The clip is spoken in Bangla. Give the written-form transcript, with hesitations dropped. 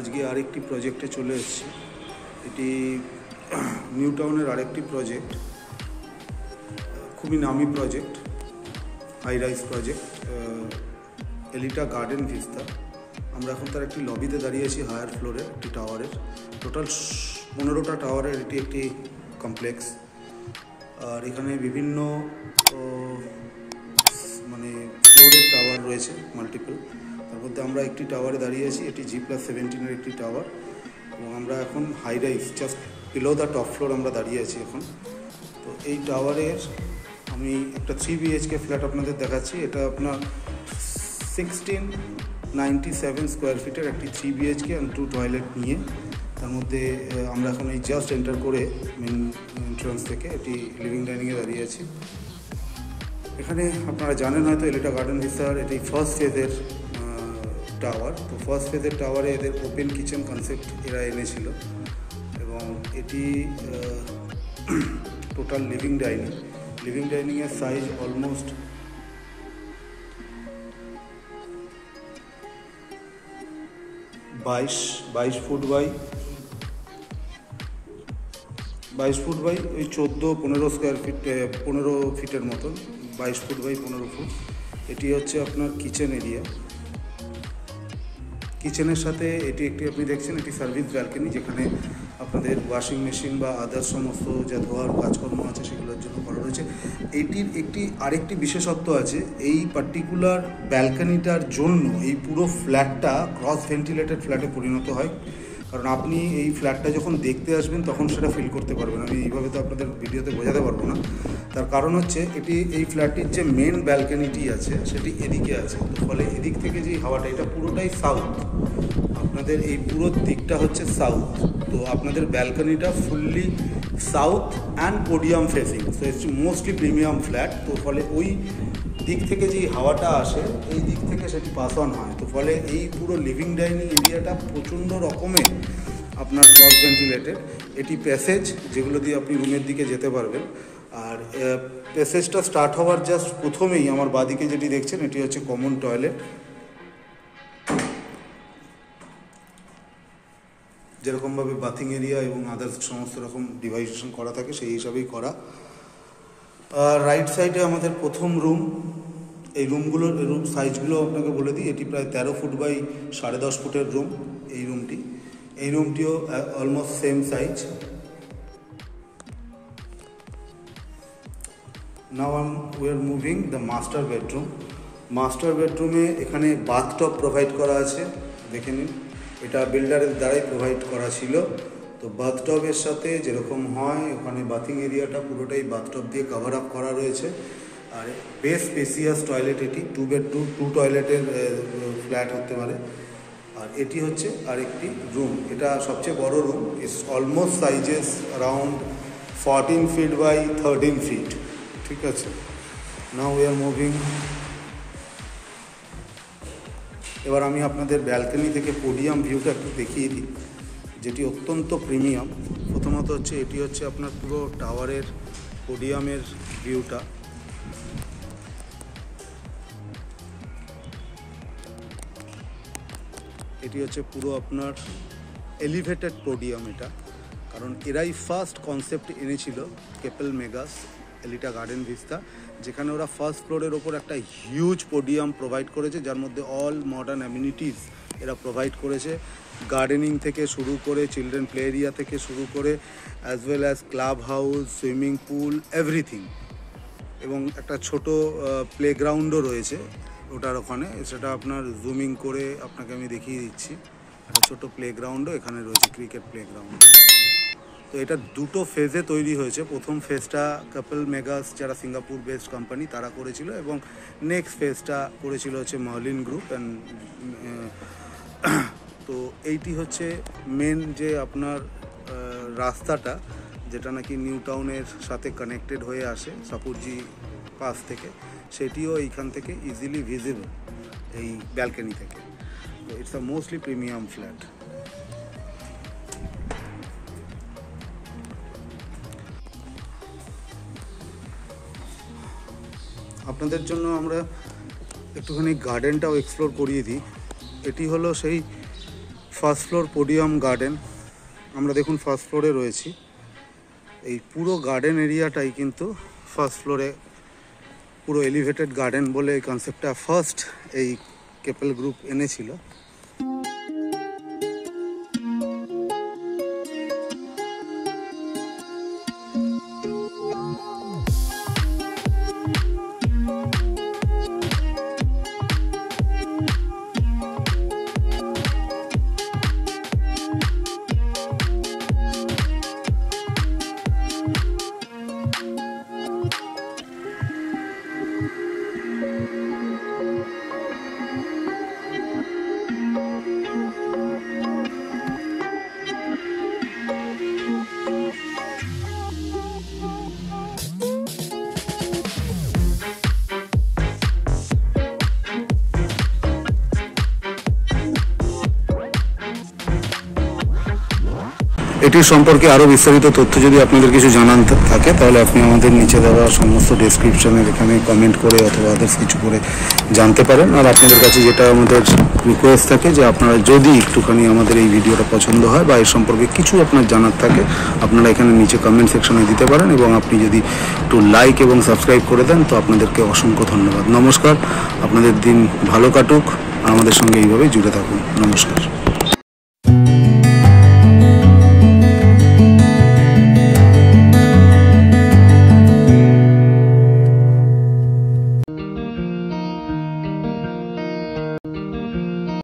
আজকে আরেকটি প্রজেক্টে চলে এসেছি। এটি নিউ টাউনের আরেকটি প্রজেক্ট, খুবই নামি project, high rise project, Elita Garden Vista. আমরা এখন তার একটি লবিতে দাঁড়িয়ে আছি, হায়ার ফ্লোরে একটি টাওয়ারের। টোটাল 15টা টাওয়ারের এটি একটি কমপ্লেক্স। আর এখানে বিভিন্ন মানে ফ্লোরের টাওয়ার রয়েছে মাল্টিপল। তার মধ্যে আমরা একটি টাওয়ারে দাঁড়িয়ে আছি, এটি G+17 একটি টাওয়ার, এবং আমরা এখন high rise just below the top floor আমরা দাঁড়িয়ে আছি এখন। তো এই টাওয়ারের আমি একটা 3 BHK ফ্ল্যাট আপনাদের দেখাচ্ছি। এটা আপনার 1697 স্কোয়ার ফিটের একটি 3 BHK অ্যান্ড 2 টয়লেট নিয়ে। তার মধ্যে আমরা এখন এই জাস্ট এন্টার করে মেন এন্ট্রান্স থেকে এটি লিভিং ডাইনিংয়ে দাঁড়িয়ে আছি। এখানে আপনারা জানেন হয়তো এলিটা গার্ডেন ভিস্তার এটি ফার্স্ট ফেজের টাওয়ার। তো ফার্স্ট ফেজের টাওয়ারে এদের ওপেন কিচেন কনসেপ্ট এরা এনেছিল, এবং এটি টোটাল লিভিং ডাইনিংয়ের সাইজ অলমোস্ট 22 ফুট বাই ওই 14-15 স্কোয়ার ফিট, 15 ফিটের মতন, 22 ফুট বাই 15 ফুট। এটি হচ্ছে আপনার কিচেন এরিয়া। কিচেনের সাথে এটি একটি, আপনি দেখছেন, এটি সার্ভিস ব্যালকনি, যেখানে আপনাদের ওয়াশিং মেশিন বা আদার্স সমস্ত যা ধোয়ার কাজকর্ম আছে সেগুলোর জন্য করা রয়েছে। এইটির আরেকটি বিশেষত্ব আছে, এই পার্টিকুলার ব্যালকনিটার জন্য এই পুরো ফ্ল্যাটটা ক্রস ভেন্টিলেটেড ফ্ল্যাটে পরিণত হয়। কারণ আপনি এই ফ্ল্যাটটা যখন দেখতে আসবেন তখন সেটা ফিল করতে পারবেন। আমি এইভাবে তো আপনাদের ভিডিওতে বোঝাতে পারবো না। তার কারণ হচ্ছে এই ফ্ল্যাটটির যে মেন ব্যালকনিটি আছে সেটি এদিকে আছে। তো ফলে এদিক থেকে যে হাওয়াটা, এটা পুরোটাই সাউথ, আপনাদের এই পুরো দিকটা হচ্ছে সাউথ। তো আপনাদের ব্যালকনিটা fully south and podium facing, so it's mostly premium flat. তো ফলে ওই দিক থেকে যেই হাওয়াটা আসে এই দিক থেকে সেটি পাস অন হয়। তো ফলে এই পুরো লিভিং ডাইনিং এরিয়াটা প্রচণ্ড রকমের আপনার ক্রস ভেন্টিলেটেড। এটি প্যাসেজ, যেগুলো দিয়ে আপনি রুমের দিকে যেতে পারবেন। আর প্যাসেজটা স্টার্ট হওয়ার জাস্ট প্রথমেই আমার বাঁদিকে যেটি দেখছেন এটি হচ্ছে কমন টয়লেট। যেরকমভাবে বাথিং এরিয়া এবং আদার্স সমস্ত রকম ডিভাইডেশন করা থাকে সেই হিসাবেই করা। আর রাইট সাইডে আমাদের প্রথম রুম। এই রুম সাইজগুলো আপনাকে বলে দিই, এটি প্রায় 13 ফুট বাই 10.5 ফুটের রুম। এই রুমটিও almost same size. Now we are moving the master bedroom. Master বেডরুমে এখানে বাথটব প্রোভাইড করা আছে, দেখে নিন। এটা বিল্ডারের দ্বারাই প্রোভাইড করা ছিল। তো বাথটবের সাথে যেরকম হয় ওখানে বাথিং এরিয়াটা পুরোটাই বাথটব দিয়ে কভার আপ করা রয়েছে। আর বেশ স্পেসিয়াস টয়লেট, এটি 2 বেডরুম 2 টয়লেটের ফ্ল্যাট হতে পারে। আর এটি হচ্ছে আরেকটি রুম, এটা সবচেয়ে বড় room. It's almost sizes around 14 feet by 13 feet, ঠিক আছে। Now we are moving. এবার আমি আপনাদের ব্যালকনি থেকে পোডিয়াম ভিউটা একটু দেখিয়ে দিই, যেটি অত্যন্ত প্রিমিয়াম। প্রথমত হচ্ছে এটি হচ্ছে আপনার পুরো টাওয়ারের পোডিয়ামের ভিউটা। এটি হচ্ছে পুরো আপনার এলিভেটেড পোডিয়াম এটা, কারণ এরাই ফার্স্ট কনসেপ্ট এনেছিল কেপেল মেগাস এলিটা গার্ডেন ভিস্তা, যেখানে ওরা ফার্স্ট ফ্লোরের ওপর একটা হিউজ পোডিয়াম প্রোভাইড করেছে, যার মধ্যে অল মডার্ন অ্যামিনিটিস এরা প্রোভাইড করেছে। গার্ডেনিং থেকে শুরু করে, চিলড্রেন প্লে এরিয়া থেকে শুরু করে, as well as club house, swimming pool, everything. এবং একটা ছোট প্লেগ্রাউন্ডও রয়েছে ওটার ওখানে, সেটা আপনার জুমিং করে আপনাকে আমি দেখিয়ে দিচ্ছি। একটা ছোটো প্লেগ্রাউন্ডও এখানে রয়েছে, ক্রিকেট প্লেগ্রাউন্ড। তো এটা 2টো ফেজে তৈরি হয়েছে। প্রথম ফেজটা কাপল মেগাস, যারা সিঙ্গাপুর বেসড কোম্পানি, তারা করেছিল, এবং নেক্সট ফেজটা করেছিল হচ্ছে মার্লিন গ্রুপ। অ্যান্ড তো এইটি হচ্ছে মেন যে আপনার রাস্তাটা, যেটা নাকি নিউ টাউনের সাথে কানেক্টেড হয়ে আসে সাপুরজি পাস থেকে, সেটিও এইখান থেকে ইজিলি ভিজিবল এই ব্যালকনি থেকে। তো it's a mostly premium flat. আপনাদের জন্য আমরা একটুখানি গার্ডেনটাও এক্সপ্লোর করিয়ে দিই। এটি হলো সেই ফার্স্ট ফ্লোর পোডিয়াম গার্ডেন। আমরা দেখুন ফার্স্ট ফ্লোরে রয়েছি। এই পুরো গার্ডেন এরিয়াটাই কিন্তু ফার্স্ট ফ্লোরে পুরো এলিভেটেড গার্ডেন বলে এই কনসেপ্টটা ফার্স্ট এই কেপেল গ্রুপ এনেছিল। এটির সম্পর্কে আরও বিস্তারিত তথ্য যদি আপনাদের কিছু জানার থাকে তাহলে আপনি আমাদের নিচে দেওয়া সমস্ত ডেসক্রিপশনের এখানে কমেন্ট করে অথবা আদার্স কিছু করে জানতে পারেন। আর আপনাদের কাছে যেটা আমাদের রিকোয়েস্ট থাকে যে আপনারা যদি একটুখানি আমাদের এই ভিডিওটা পছন্দ হয় বা এর সম্পর্কে কিছু আপনার জানার থাকে আপনারা এখানে নিচে কমেন্ট সেকশনে দিতে পারেন, এবং আপনি যদি একটু লাইক এবং সাবস্ক্রাইব করে দেন তো আপনাদেরকে অসংখ্য ধন্যবাদ। নমস্কার, আপনাদের দিন ভালো কাটুক, আমাদের সঙ্গে এইভাবেই জুড়ে থাকুন। নমস্কার।